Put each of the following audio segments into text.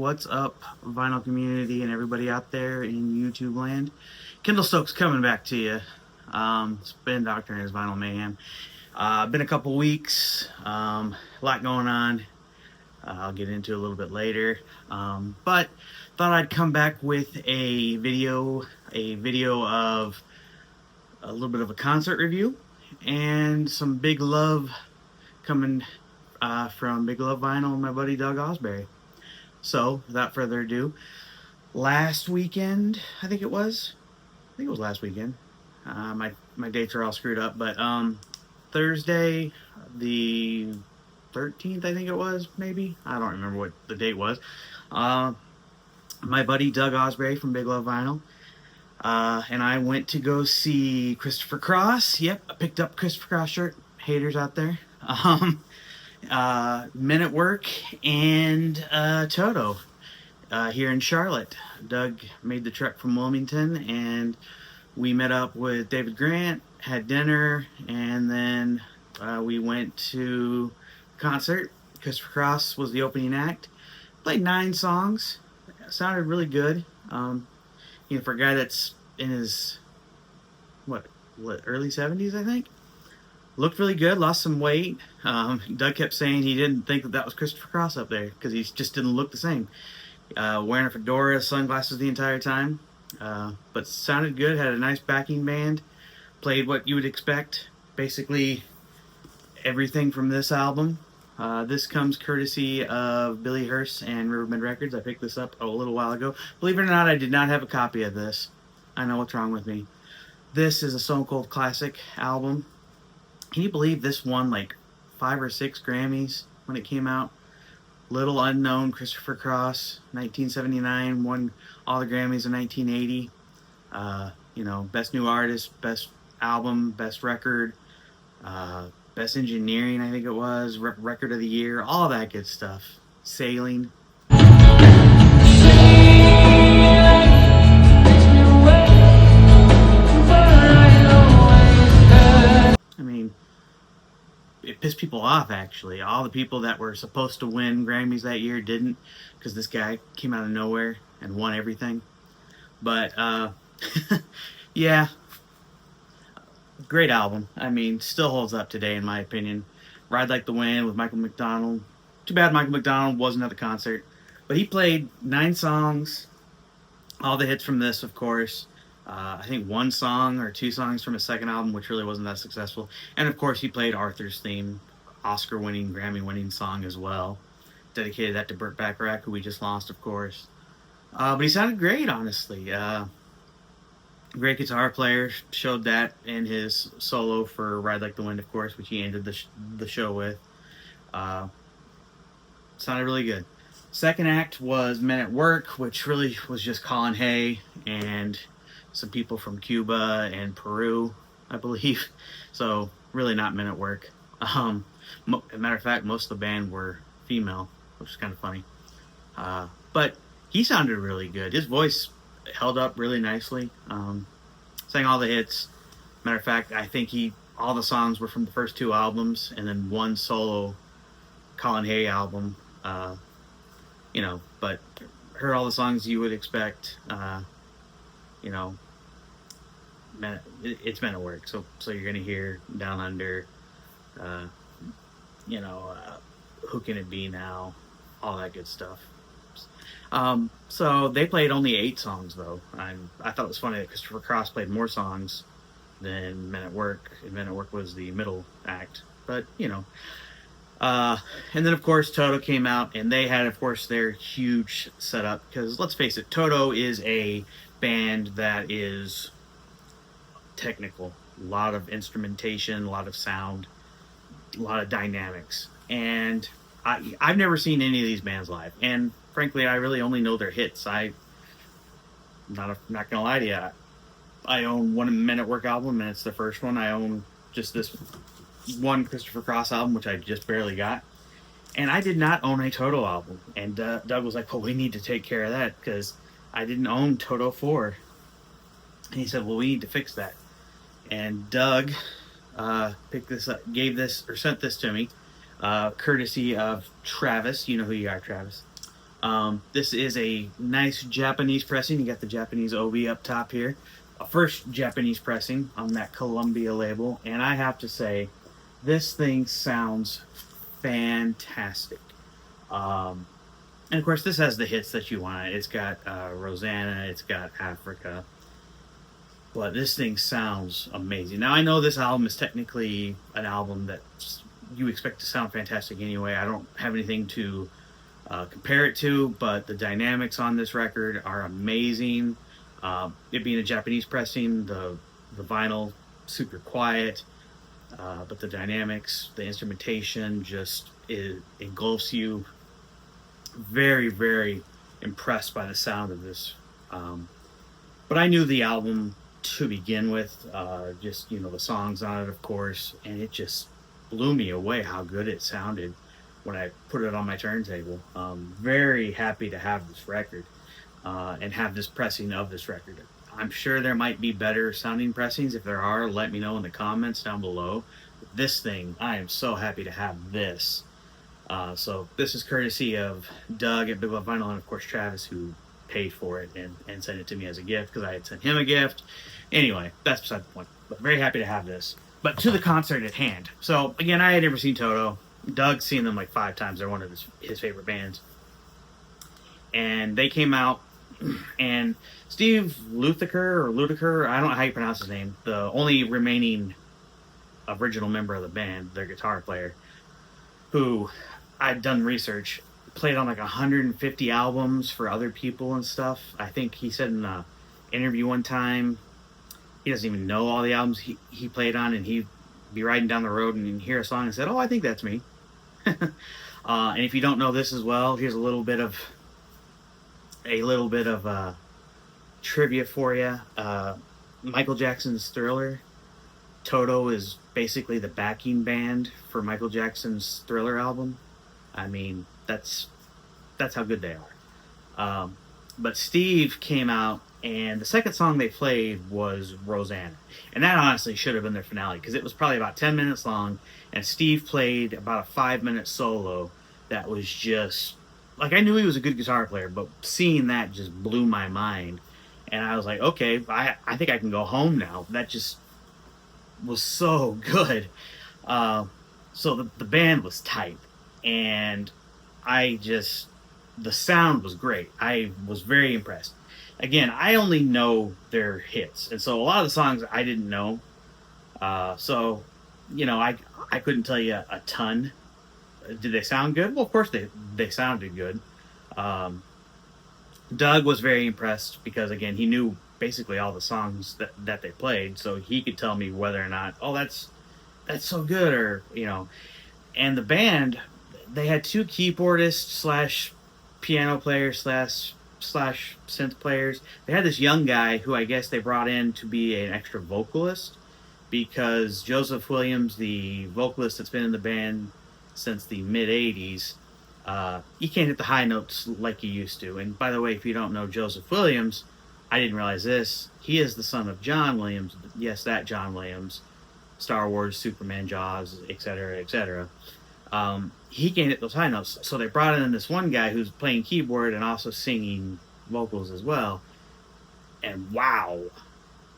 What's up, vinyl community and everybody out there in YouTube land? Kendall Stokes coming back to you. It's been Doctor and his Vinyl Mayhem. Been a couple weeks, a lot going on. I'll get into a little bit later. But thought I'd come back with a video of a little bit of a concert review and some big love coming from Big Love Vinyl and my buddy Doug Osbury. So, without further ado, last weekend, I think it was last weekend. My dates are all screwed up, but Thursday, the 13th, I think it was, maybe. I don't remember what the date was. My buddy Doug Osbury from Big Love Vinyl and I went to go see Christopher Cross. Yep, I picked up Christopher Cross shirt. Haters out there. Men at Work and Toto here in Charlotte. Doug made the trek from Wilmington, and we met up with David Grant, had dinner, and then we went to concert. Christopher Cross was the opening act. Played 9 songs. Sounded really good. For a guy that's in his early 70s, I think. Looked really good, lost some weight. Doug kept saying he didn't think that was Christopher Cross up there because he just didn't look the same. Wearing a fedora, sunglasses the entire time. But sounded good, had a nice backing band. Played what you would expect. Basically everything from this album. This comes courtesy of Billy Hurst and Riverbend Records. I picked this up a little while ago. Believe it or not, I did not have a copy of this. I know what's wrong with me. This is a Stone Cold Classic album. Can you believe this won like 5 or 6 Grammys when it came out? Little unknown Christopher Cross, 1979, won all the Grammys in 1980. Best new artist, best album, best record, best engineering, I think it was, record of the year, all that good stuff. Sailing. It pissed people off, actually. All the people that were supposed to win Grammys that year didn't, because this guy came out of nowhere and won everything. But yeah, great album. Still holds up today in my opinion. Ride Like the Wind with Michael McDonald. Too bad Michael McDonald wasn't at the concert, but he played 9 songs, all the hits from this, of course. I think 1 song or 2 songs from his second album, which really wasn't that successful. And of course, he played Arthur's theme, Oscar-winning, Grammy-winning song as well. Dedicated that to Burt Bacharach, who we just lost, of course. But he sounded great, honestly. Great guitar player. Showed that in his solo for Ride Like the Wind, of course, which he ended the show with. Sounded really good. Second act was Men at Work, which really was just Colin Hay and some people from Cuba and Peru, I believe. So really not Men at Work. As a matter of fact, most of the band were female, which is kind of funny. But he sounded really good. His voice held up really nicely. Sang all the hits. Matter of fact, I think all the songs were from the first 2 albums, and then 1 solo Colin Hay album. But heard all the songs you would expect. It's Men at Work, so you're gonna hear Down Under, Who Can It Be Now, all that good stuff. So they played only 8 songs though. I thought it was funny that Christopher Cross played more songs than Men at Work, and Men at Work was the middle act. But and then of course Toto came out, and they had, of course, their huge setup, because let's face it, Toto is a band that is technical, a lot of instrumentation, a lot of sound, a lot of dynamics, and I've never seen any of these bands live, and frankly I really only know their hits. I'm not gonna lie to you, I own one Men at Work album, and it's the first one. I own just this one Christopher Cross album, which I just barely got, and I did not own a Toto album, and Doug was like, well, we need to take care of that because I didn't own Toto 4. And he said, well, we need to fix that. And Doug picked this up, sent this to me, courtesy of Travis. You know who you are, Travis. This is a nice Japanese pressing. You got the Japanese OB up top here. A first Japanese pressing on that Columbia label. And I have to say, this thing sounds fantastic. Um, and of course, this has the hits that you want. It's got Rosanna, it's got Africa. But this thing sounds amazing. Now, I know this album is technically an album that you expect to sound fantastic anyway. I don't have anything to compare it to, but the dynamics on this record are amazing. It being a Japanese pressing, the vinyl super quiet, but the dynamics, the instrumentation, just it engulfs you. Very, very impressed by the sound of this. But I knew the album to begin with, just the songs on it, of course, and it just blew me away how good it sounded when I put it on my turntable. Very happy to have this record and have this pressing of this record. I'm sure there might be better sounding pressings. If there are, let me know in the comments down below. This thing, I am so happy to have this. So this is courtesy of Doug at Big Love Vinyl, and of course Travis, who paid for it and sent it to me as a gift because I had sent him a gift. Anyway, that's beside the point. But very happy to have this. But to the concert at hand. So again, I had never seen Toto. Doug's seen them like 5 times. They're one of his favorite bands. And they came out, and Steve Lukather, I don't know how you pronounce his name, the only remaining original member of the band, their guitar player, who I've done research, played on like 150 albums for other people and stuff. I think he said in an interview one time, he doesn't even know all the albums he played on, and he'd be riding down the road and hear a song and said, "Oh, I think that's me." And if you don't know this as well, here's a little bit of trivia for you. Michael Jackson's Thriller, Toto is basically the backing band for Michael Jackson's Thriller album. I mean, that's how good they are. But Steve came out, and the second song they played was Rosanna. And that honestly should have been their finale, because it was probably about 10 minutes long, and Steve played about a 5-minute solo that was just, like, I knew he was a good guitar player, but seeing that just blew my mind. And I was like, okay, I think I can go home now. That just was so good. So the band was tight, and the sound was great. I was very impressed. Again, I only know their hits, and so a lot of the songs I didn't know. So, I couldn't tell you a ton. Did they sound good? Well, of course they sounded good. Doug was very impressed because, again, he knew basically all the songs that they played, so he could tell me whether or not, oh, that's so good, or And the band, they had 2 keyboardists slash piano players slash synth players. They had this young guy who I guess they brought in to be an extra vocalist, because Joseph Williams, the vocalist that's been in the band since the mid 80s, he can't hit the high notes like he used to. And by the way, if you don't know Joseph Williams, I didn't realize this, he is the son of John Williams. Yes, that John Williams, Star Wars, Superman, Jaws, etc., etc. He can't hit those high notes, so they brought in this one guy who's playing keyboard and also singing vocals as well. And wow,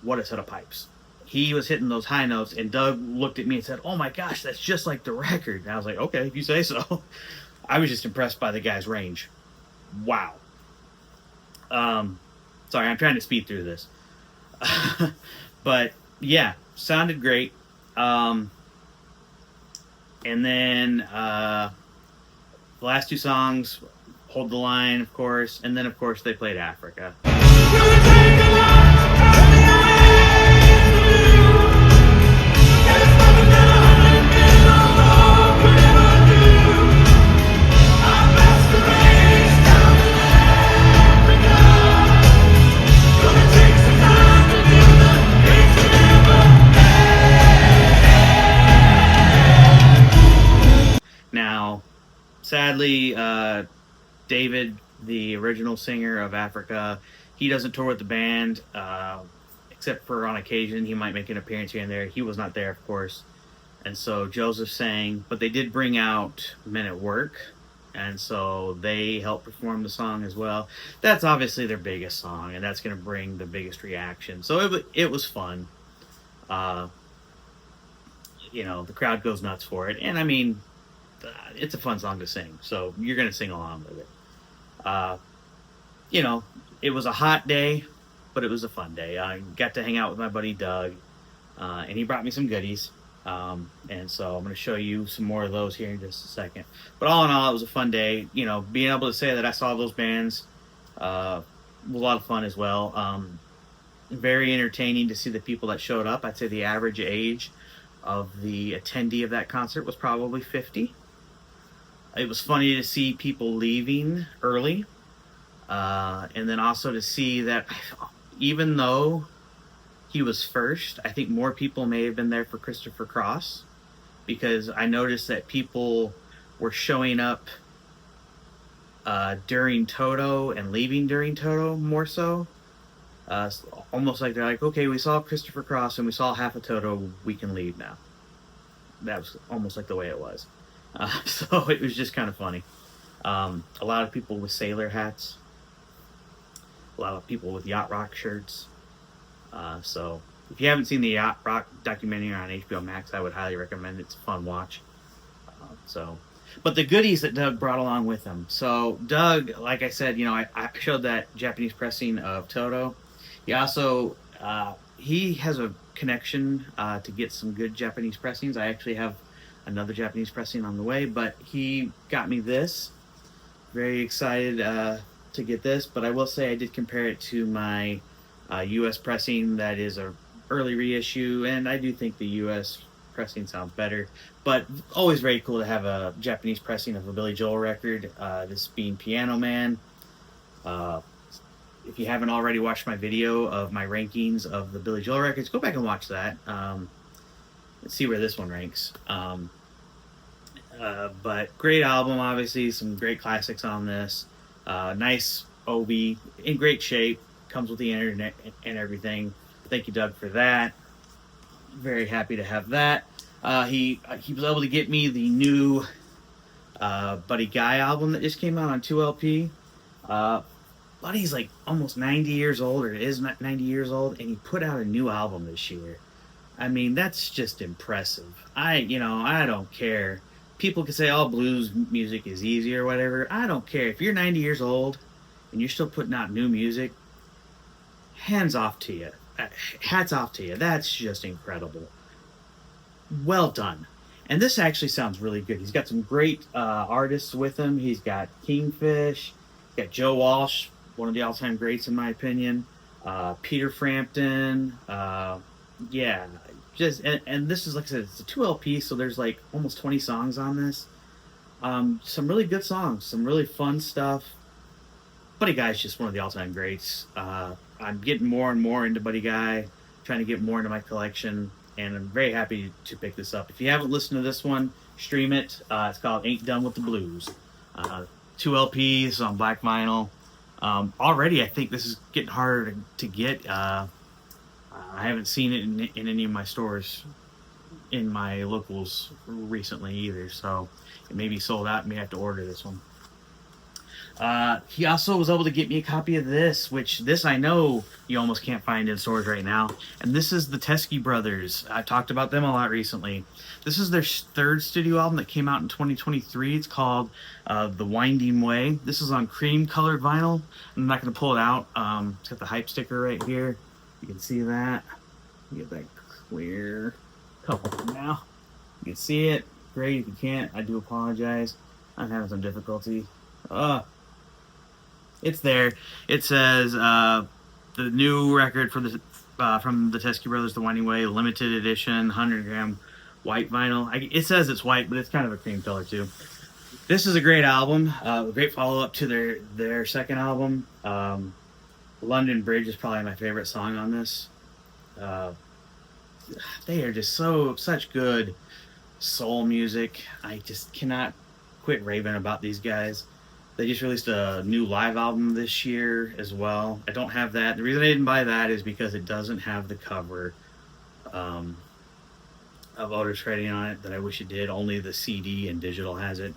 what a set of pipes. He was hitting those high notes, and Doug looked at me and said, "Oh my gosh, that's just like the record." And I was like, okay, if you say so. I was just impressed by the guy's range. Wow. Sorry, I'm trying to speed through this. But yeah, sounded great. And then the last 2 songs, Hold the Line, of course, and then of course they played Africa. Now, sadly, David, the original singer of Africa, he doesn't tour with the band, except for on occasion. He might make an appearance here and there. He was not there, of course. And so Joseph sang, but they did bring out Men at Work. and so they helped perform the song as well. That's obviously their biggest song, and that's going to bring the biggest reaction. So it was fun. Uh, the crowd goes nuts for it, and I mean, it's a fun song to sing, so you're going to sing along with it. Uh, you know, it was a hot day, but it was a fun day. I got to hang out with my buddy Doug, and he brought me some goodies. And so I'm going to show you some more of those here in just a second. But all in all, it was a fun day. Being able to say that I saw those bands was a lot of fun as well. Very entertaining to see the people that showed up. I'd say the average age of the attendee of that concert was probably 50. It was funny to see people leaving early. And then also to see that even though he was first, I think more people may have been there for Christopher Cross, because I noticed that people were showing up during Toto and leaving during Toto more so. Almost like they're like, okay, we saw Christopher Cross and we saw half of Toto, we can leave now. That was almost like the way it was. So it was just kind of funny. A lot of people with sailor hats. A lot of people with Yacht Rock shirts. So if you haven't seen the Yacht Rock documentary on HBO Max, I would highly recommend it. It's a fun watch. But the goodies that Doug brought along with him. So Doug, like I said, I showed that Japanese pressing of Toto. He also, he has a connection to get some good Japanese pressings. I actually have another Japanese pressing on the way, but he got me this. Very excited to get this, but I will say I did compare it to my U.S. pressing that is a early reissue, and I do think the U.S. pressing sounds better, but always very cool to have a Japanese pressing of a Billy Joel record, this being Piano Man. If you haven't already watched my video of my rankings of the Billy Joel records, go back and watch that. Let's see where this one ranks. But great album, obviously, some great classics on this. Nice OB, in great shape, comes with the internet and everything. Thank you, Doug, for that. Very happy to have that. He was able to get me the new Buddy Guy album that just came out on 2LP. Buddy's like almost 90 years old, or is 90 years old, and he put out a new album this year. I mean, that's just impressive. I don't care. People can say, oh, blues music is easy or whatever. I don't care. If you're 90 years old and you're still putting out new music, hands off to you. Hats off to you. That's just incredible. Well done. And this actually sounds really good. He's got some great artists with him. He's got Kingfish. He's got Joe Walsh, one of the all-time greats in my opinion. Peter Frampton. Yeah. And this is, like I said, it's a 2LP, so there's like almost 20 songs on this. Some really good songs, some really fun stuff. Buddy Guy's just one of the all-time greats. I'm getting more and more into Buddy Guy, trying to get more into my collection, and I'm very happy to pick this up. If you haven't listened to this one, stream it. It's called Ain't Done With The Blues. 2 LPs on black vinyl. Already, I think this is getting harder to get. I haven't seen it in any of my stores in my locals recently either, so it may be sold out. I may have to order this one. He also was able to get me a copy of this, which this I know you almost can't find in stores right now. And this is the Teskey Brothers. I talked about them a lot recently. This is their third studio album that came out in 2023. It's called The Winding Way. This is on cream colored vinyl. I'm not going to pull it out. It's got the hype sticker right here. You can see that. Get that clear. Couple now. You can see it. Great. If you can't, I do apologize. I'm having some difficulty. It's there. It says the new record from the Teskey Brothers, The Winding Way, limited edition, 100-gram white vinyl. It says it's white, but it's kind of a cream color too. This is a great album. A great follow-up to their second album. London Bridge is probably my favorite song on this. They are just such good soul music. I just cannot quit raving about these guys. They just released a new live album this year as well. I don't have that. The reason I didn't buy that is because it doesn't have the cover of Otis Redding on it that I wish it did. Only the CD and digital has it.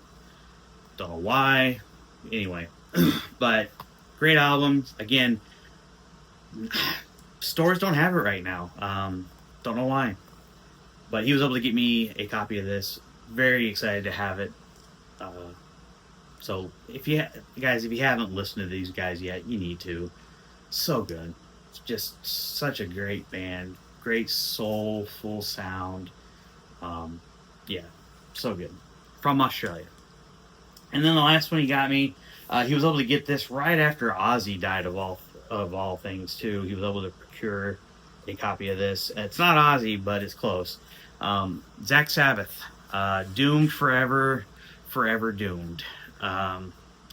Don't know why. Anyway, but great album. Again, stores don't have it right now. Don't know why. But he was able to get me a copy of this. Very excited to have it. So if you guys, if you haven't listened to these guys yet, you need to. So good. It's just such a great band. Great soulful sound. Yeah, so good. From Australia. And then the last one he got me, he was able to get this right after Ozzy died of all things too. He was able to procure a copy of this. It's not Ozzy, but it's close. Zach Sabbath, Doomed Forever, Forever Doomed.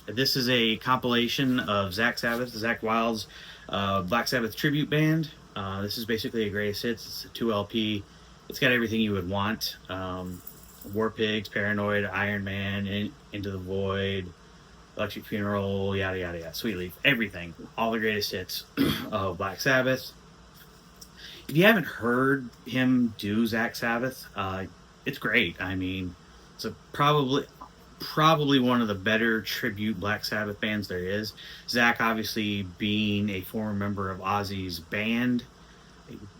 This is a compilation of Zach Sabbath, Zach Wild's Black Sabbath tribute band. This is basically a greatest hits. It's a 2 LP. It's got everything you would want. War Pigs, Paranoid, Iron Man, Into the Void, Electric Funeral, yada yada yada, Sweet Leaf, everything. All the greatest hits of Black Sabbath. If you haven't heard him do Zach Sabbath, it's great. I mean, it's probably one of the better tribute Black Sabbath bands there is. Zach, obviously, being a former member of Ozzy's band,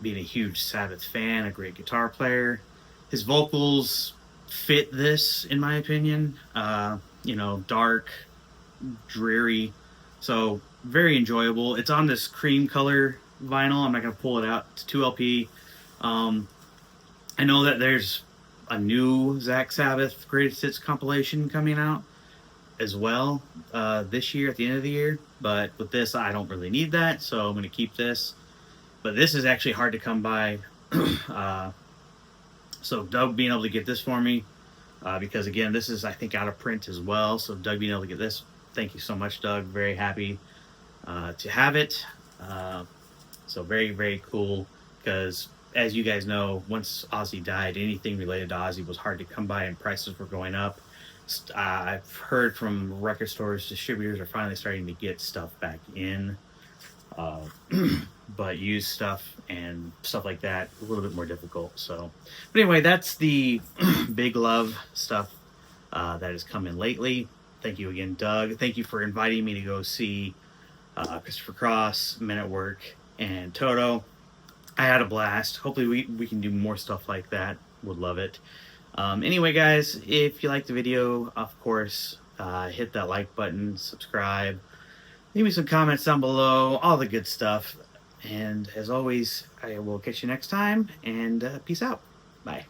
being a huge Sabbath fan, a great guitar player. His vocals fit this, in my opinion. Dark, dreary, so very enjoyable. It's on this cream color vinyl. I'm not going to pull it out. It's 2 LP. I know that there's a new Zach Sabbath Greatest Hits compilation coming out as well this year, at the end of the year. But with this, I don't really need that, so I'm going to keep this. But this is actually hard to come by. So Doug being able to get this for me, because again, this is, I think, out of print as well. So Doug being able to get this, thank you so much, Doug. Very happy to have it. So very, very cool, because as you guys know, once Ozzy died, anything related to Ozzy was hard to come by, and prices were going up. I've heard from record stores, distributors are finally starting to get stuff back in. But used stuff and stuff like that, a little bit more difficult. So, but anyway, that's the Big Love stuff that has come in lately. Thank you again, Doug. Thank you for inviting me to go see Christopher Cross, Men at Work, and Toto. I had a blast. Hopefully we can do more stuff like that. Would love it. Anyway, guys, if you like the video, of course, hit that like button, subscribe. Leave me some comments down below, all the good stuff. And as always, I will catch you next time, and peace out. Bye.